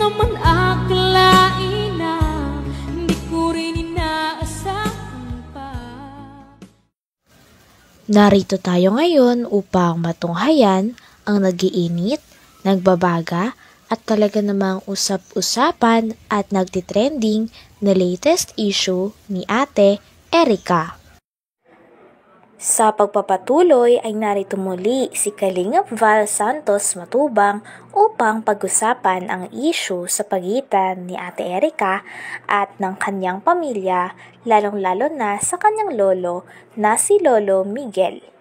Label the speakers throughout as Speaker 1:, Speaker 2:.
Speaker 1: naman akalain na hindi ko rin inaasahan pa.
Speaker 2: Narito tayo ngayon upang matunghayan ang nagiinit, nagbabaga at talaga namang usap-usapan at nagtitrending na latest issue ni Ate Erica. Sa pagpapatuloy ay narito muli si Kalingap Val Santos Matubang upang pag-usapan ang issue sa pagitan ni Ate Erica at ng kanyang pamilya, lalong-lalo na sa kanyang lolo na si Lolo Miguel.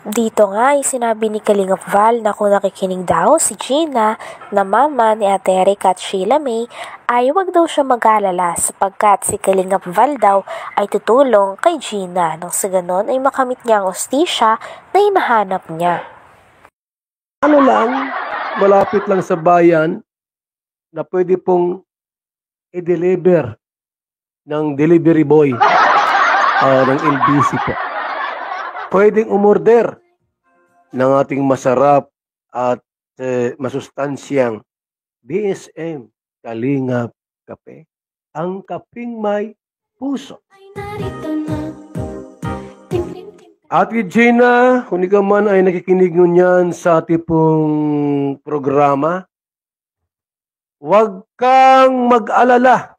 Speaker 2: Dito nga ay sinabi ni Kalingap Val na kung nakikinig daw si Gina na mama ni Ate Erica at Sheila May ay wag daw siya mag-alala sapagkat si Kalingap Val daw ay tutulong kay Gina nang sa ganon ay makamit niya ang ostisya na hinahanap niya.
Speaker 3: Ano lang, malapit lang sa bayan na pwede pong i-deliver ng delivery boy ng LBC po. Pwedeng umorder ng ating masarap at masustansyang BSM Kalingap Kape. Ang kaping may puso. Ate Gina, kung ikaw man ay nakikinig ngunyan sa ating pong programa, huwag kang mag-alala.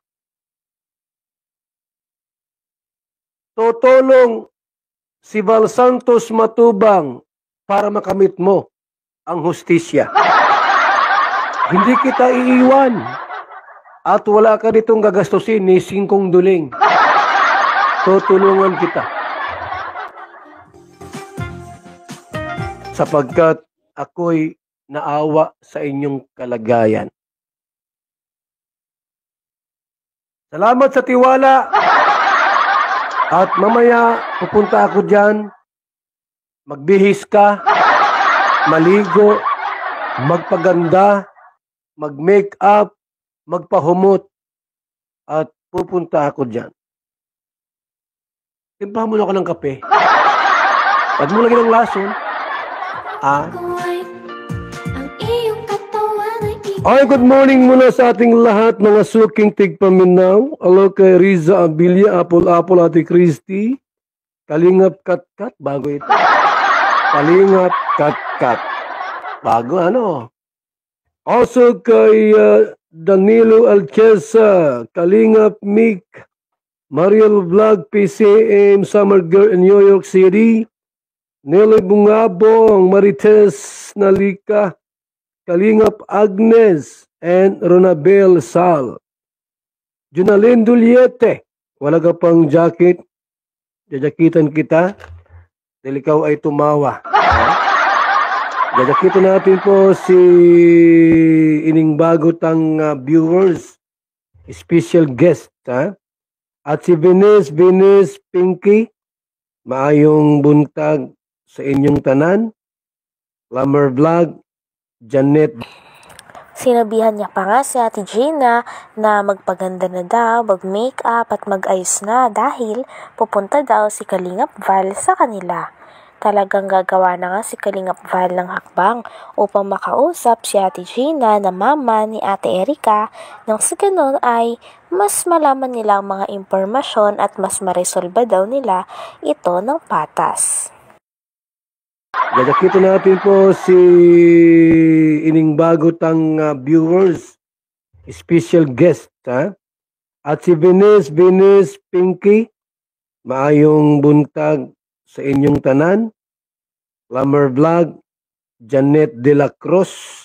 Speaker 3: Tutulong si Val Santos Matubang para makamit mo ang hustisya. Hindi kita iiwan at wala ka ditong gagastusin ni singkong duling. Tutulungan kita. Sapagkat ako'y naawa sa inyong kalagayan. Salamat sa tiwala. At mamaya, pupunta ako dyan, magbihis ka, maligo, magpaganda, mag-make up, magpahumot, at pupunta ako dyan. Timpahan mo na ako ng kape. Pag mo lagi ng lason, Ay, good morning muna sa ating lahat, mga suking tigpaminaw. Hello kay Riza Abilia, Apple, Ate Christy. Kalingap Kat-Kat, bago ito. Kalingap Kat-Kat. Bago ano. Also kay Danilo Alchesa, Kalingap Mick, Mariel Vlog, PCM, Summer Girl in New York City. Nelly Bungabong, Marites Nalika, Kalingap Agnes, and Ronabel Sal. Junalyn Duliete, wala ka pang jacket, jajakitan kita, dahil ikaw ay tumawa. Jajakitan natin po si ining bagotang viewers, special guest, at si Venus Pinky, maayong buntag sa inyong tanan, Glamour Vlog, Janet.
Speaker 2: Sinabihan niya pa nga si Ate Gina na magpaganda na daw, mag-makeup at mag-ayos na dahil pupunta daw si Kalingap Val sa kanila. Talagang gagawa na nga si Kalingap Val ng hakbang upang makausap si Ate Gina na mama ni Ate Erica nang sa ganon ay mas malaman nila ang mga impormasyon at mas maresolba daw nila ito ng patas.
Speaker 3: Jajakitan natin po si ining bagotang viewers, special guest, at si Venus Pinky, maayong buntag sa inyong tanan, Glamour Vlog, Janet de la Cruz,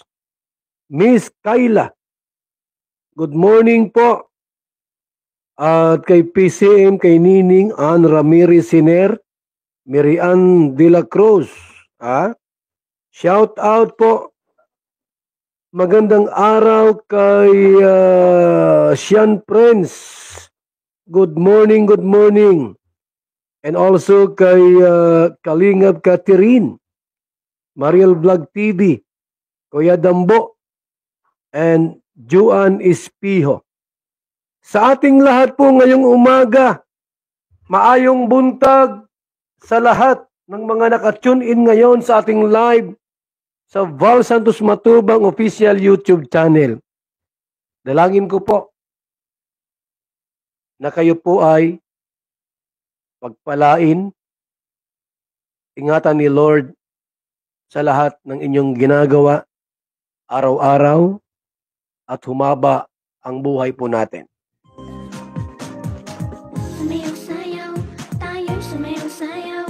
Speaker 3: Miss Kayla, good morning po, at kay PCM, kay Nining, Ann Ramirez Siner, Miriam de la Cruz, shout out po. Magandang araw kay Sean Prince. Good morning, good morning. And also kay Kalingap Catherine, Mariel Vlog TV, Kuya Dambo, and Juan Espijo. Sa ating lahat po ngayong umaga, maayong buntag sa lahat ng mga naka-tune in ngayon sa ating live sa Val Santos Matubang official YouTube channel. Dalangin ko po na kayo po ay pagpalain, ingatan ni Lord sa lahat ng inyong ginagawa araw-araw at humaba ang buhay po natin.
Speaker 4: Sumayaw-sayaw, tayo'y sumayaw-sayaw.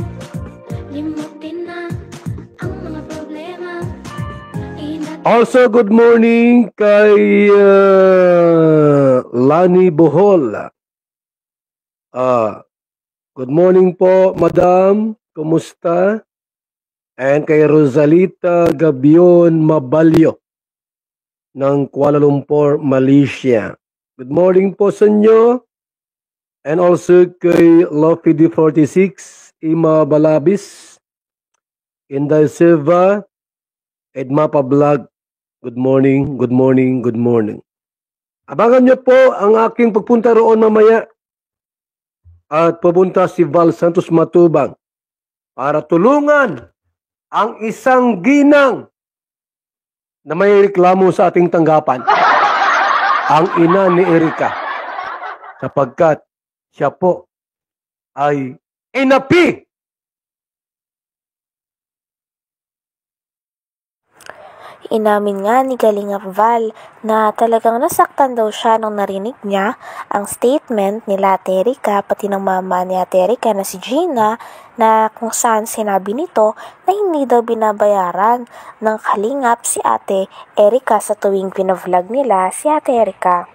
Speaker 4: Limutin na ang mga problema.
Speaker 3: Also, good morning kay Lani Bohol. Good morning po, Madam. Kumusta? And kay Rosalita Gabion Mabalyo ng Kuala Lumpur, Malaysia. Good morning po sa inyo. And also kay Lofi D46, Ima Balabis, Inday Silva, Edma Vlog. Good morning, good morning, good morning. Abangan nyo po ang aking pagpunta roon mamaya. At pupunta si Val Santos Matubang para tulungan ang isang ginang na may reklamo sa ating tanggapan. Ang ina ni Erika. Sapagkat siya po ay inapi.
Speaker 2: Inamin nga ni Kalingap Val na talagang nasaktan daw siya nung narinig niya ang statement ni Ate Erika pati ng mama ni Ate Erika na si Gina na kung saan sinabi nito na hindi daw binabayaran ng Kalingap si Ate Erika sa tuwing pinavlog nila si Ate Erika.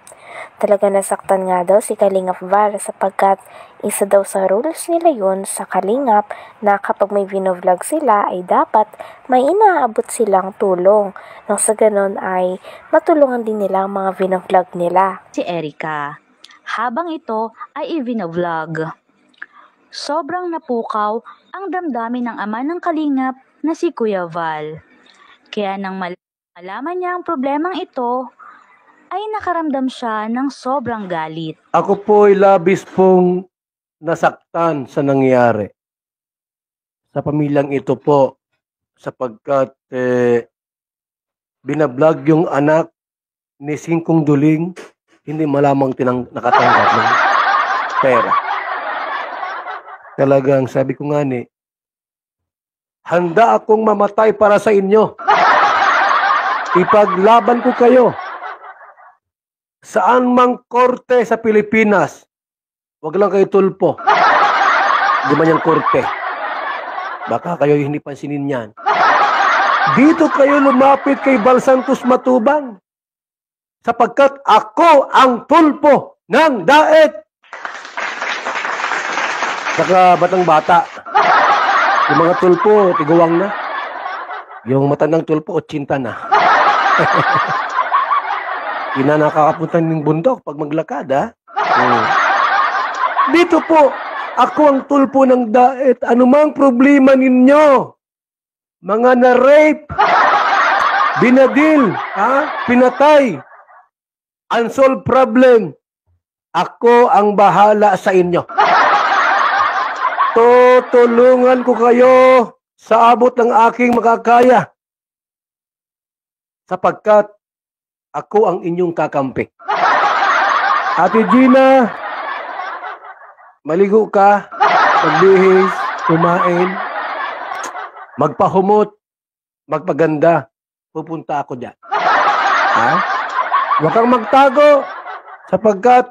Speaker 2: Talaga nasaktan nga daw si Kalingap Val sapagkat isa daw sa rules nila yun sa Kalingap na kapag may vinovlog sila ay dapat may inaabot silang tulong. Nang sa ganun ay matulungan din nila ang mga vinovlog nila.
Speaker 5: Si Erika, habang ito ay i-vinovlog. Sobrang napukaw ang damdamin ng ama ng Kalingap na si Kuya Val. Kaya nang malaman niya ang problemang ito, ay nakaramdam siya ng sobrang galit.
Speaker 3: Ako po ay labis pong nasaktan sa nangyari sa pamilyang ito po sapagkat binablog yung anak ni Singkong Duling, hindi malamang nakatanggap ng pera. Talagang sabi ko nga ni, handa akong mamatay para sa inyo. Ipaglaban ko kayo. Saan mang korte sa Pilipinas, wag lang kayo tulpo. Di man yung korte. Baka kayo hindi pansinin yan. Dito kayo lumapit kay Val Santos Matubang. Sapagkat ako ang tulpo ng daet. Saka batang-bata. Yung mga tulpo, tiguwang na. Yung matandang tulpo, 80 na. Hindi na nakakapunta ng bundok pag maglakad, ha? Dito po, ako ang tulpo ng daet. Ano mang problema ninyo? Mga na-rape, binadil, pinatay, unsolved problem. Ako ang bahala sa inyo. Tutulungan ko kayo sa abot ng aking makakaya. Sapagkat ako ang inyong kakampi. Ate Gina, maligo ka, magbihis, kumain, magpahumot, magpaganda, pupunta ako dyan. Huwag kang magtago, sapagkat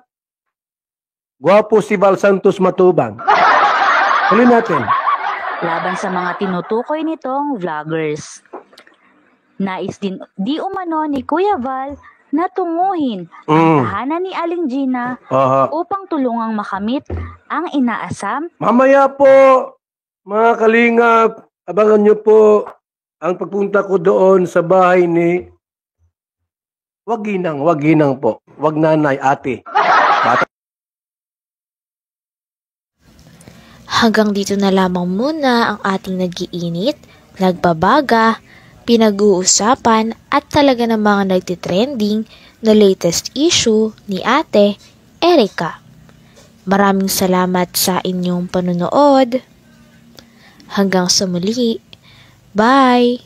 Speaker 3: gwapo si Val Santos Matubang. Huli natin.
Speaker 5: Laban sa mga tinutukoy nitong vloggers. Nais din di umano ni Kuya Val na tunguhin ang tahanan ni Aling Gina upang tulungang makamit ang inaasam.
Speaker 3: Mamaya po, mga kalingap, abangan nyo po ang pagpunta ko doon sa bahay ni wag ginang po, wag nanay, ate.
Speaker 2: Hanggang dito na lamang muna ang ating nag-iinit, nagbabaga, pinag-uusapan at talaga ng mga nagtitrending na latest issue ni Ate Erika. Maraming salamat sa inyong panunood. Hanggang sa muli. Bye!